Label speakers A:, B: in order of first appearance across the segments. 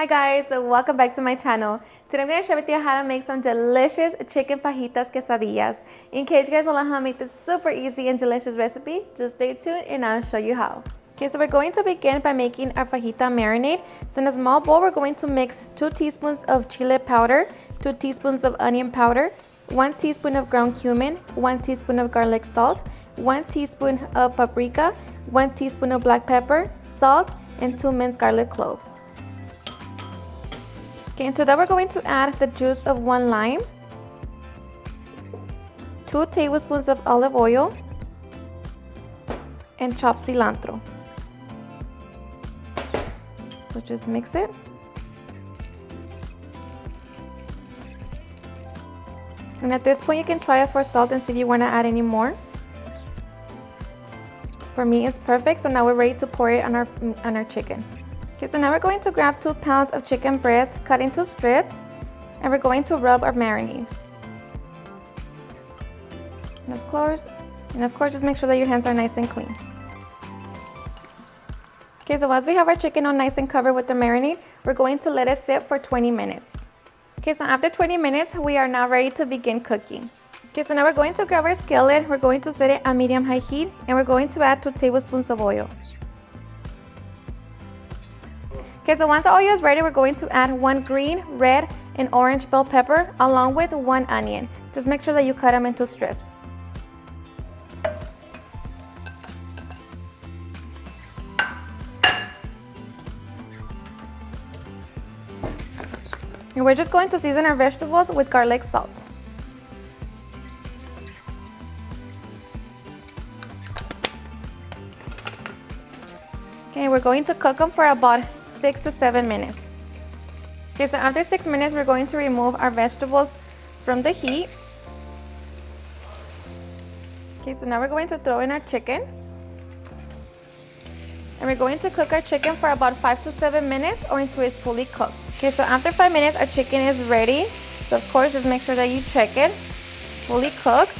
A: Hi guys, welcome back to my channel. Today I'm going to share with you how to make some delicious chicken fajitas quesadillas. In case you guys want to learn how to make this super easy and delicious recipe, just stay tuned and I'll show you how. Okay, so we're going to begin by making our fajita marinade. So in a small bowl, we're going to mix 2 teaspoons of chile powder, 2 teaspoons of onion powder, 1 teaspoon of ground cumin, 1 teaspoon of garlic salt, 1 teaspoon of paprika, 1 teaspoon of black pepper, salt, and 2 minced garlic cloves. Okay, and to that we're going to add the juice of 1 lime, 2 tablespoons of olive oil, and chopped cilantro. So just mix it. And at this point you can try it for salt and see if you want to add any more. For me it's perfect, so now we're ready to pour it on our chicken. Okay, so now we're going to grab 2 pounds of chicken breast cut into strips, and we're going to rub our marinade. And of course, just make sure that your hands are nice and clean. Okay, so once we have our chicken all nice and covered with the marinade, we're going to let it sit for 20 minutes. Okay, so after 20 minutes, we are now ready to begin cooking. Okay, so now we're going to grab our skillet, we're going to set it at medium-high heat, and we're going to add 2 tablespoons of oil. Okay, so once our oil is ready, we're going to add 1 green, red, and orange bell pepper along with 1 onion. Just make sure that you cut them into strips. And we're just going to season our vegetables with garlic salt. Okay, we're going to cook them for about 6 to 7 minutes. Okay, so after 6 minutes, we're going to remove our vegetables from the heat. Okay, so now we're going to throw in our chicken. And we're going to cook our chicken for about 5 to 7 minutes or until it's fully cooked. Okay, so after 5 minutes, our chicken is ready. So of course, just make sure that you check it. It's fully cooked.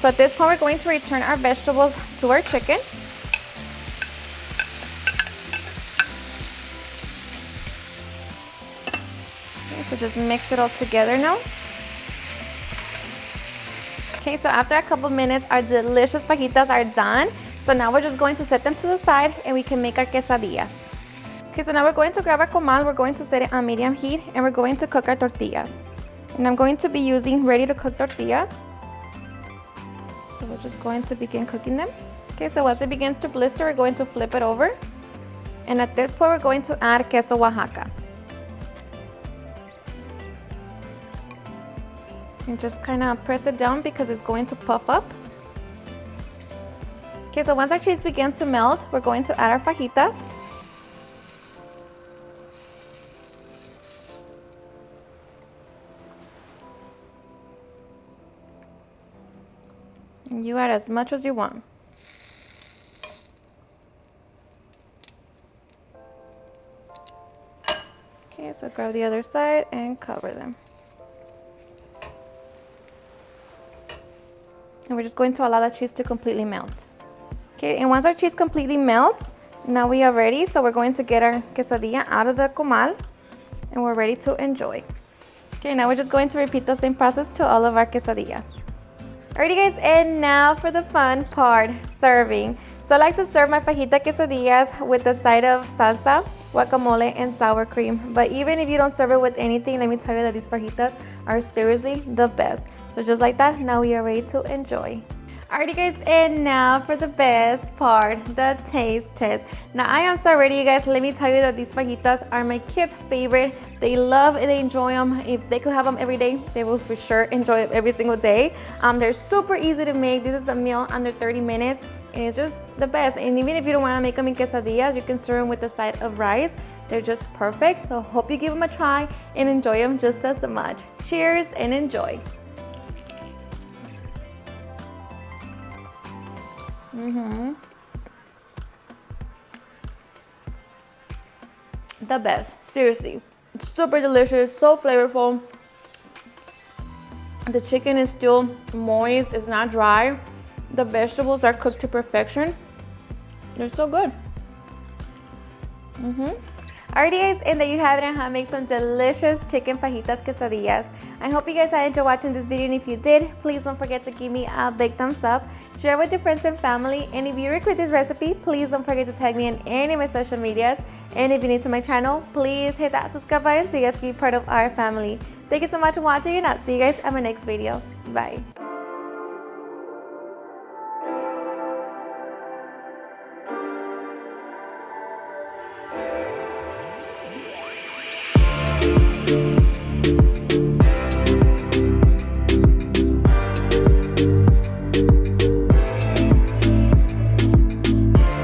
A: So at this point, we're going to return our vegetables to our chicken. So just mix it all together now. Okay, so after a couple minutes, our delicious fajitas are done. So now we're just going to set them to the side and we can make our quesadillas. Okay, so now we're going to grab our comal, we're going to set it on medium heat, and we're going to cook our tortillas. And I'm going to be using ready to cook tortillas. So we're just going to begin cooking them. Okay, so once it begins to blister, we're going to flip it over. And at this point, we're going to add Queso Oaxaca. And just kind of press it down because it's going to puff up. Okay, so once our cheese begins to melt, we're going to add our fajitas. And you add as much as you want. Okay, so grab the other side and cover them. And we're just going to allow the cheese to completely melt. Okay, and once our cheese completely melts, now we are ready. So we're going to get our quesadilla out of the comal and we're ready to enjoy. Okay, now we're just going to repeat the same process to all of our quesadillas. Alrighty guys, and now for the fun part, serving. So I like to serve my fajita quesadillas with the side of salsa, guacamole, and sour cream. But even if you don't serve it with anything, let me tell you that these fajitas are seriously the best. So just like that, now we are ready to enjoy. Alrighty guys, and now for the best part, the taste test. Now I am so ready, you guys. Let me tell you that these fajitas are my kids' favorite. They love and they enjoy them. If they could have them every day, they will for sure enjoy it every single day. They're super easy to make. This is a meal under 30 minutes. And it's just the best. And even if you don't want to make them in quesadillas, you can serve them with a side of rice. They're just perfect. So hope you give them a try and enjoy them just as much. Cheers and enjoy. The best, seriously. It's super delicious, so flavorful. The chicken is still moist, it's not dry. The vegetables are cooked to perfection. They're so good. Alrighty guys, and there you have it on how to make some delicious chicken fajitas quesadillas. I hope you guys enjoyed watching this video, and if you did, please don't forget to give me a big thumbs up, share with your friends and family, and if you request this recipe, please don't forget to tag me on any of my social medias, and if you're new to my channel, please hit that subscribe button so you guys can be part of our family. Thank you so much for watching, and I'll see you guys on my next video. Bye.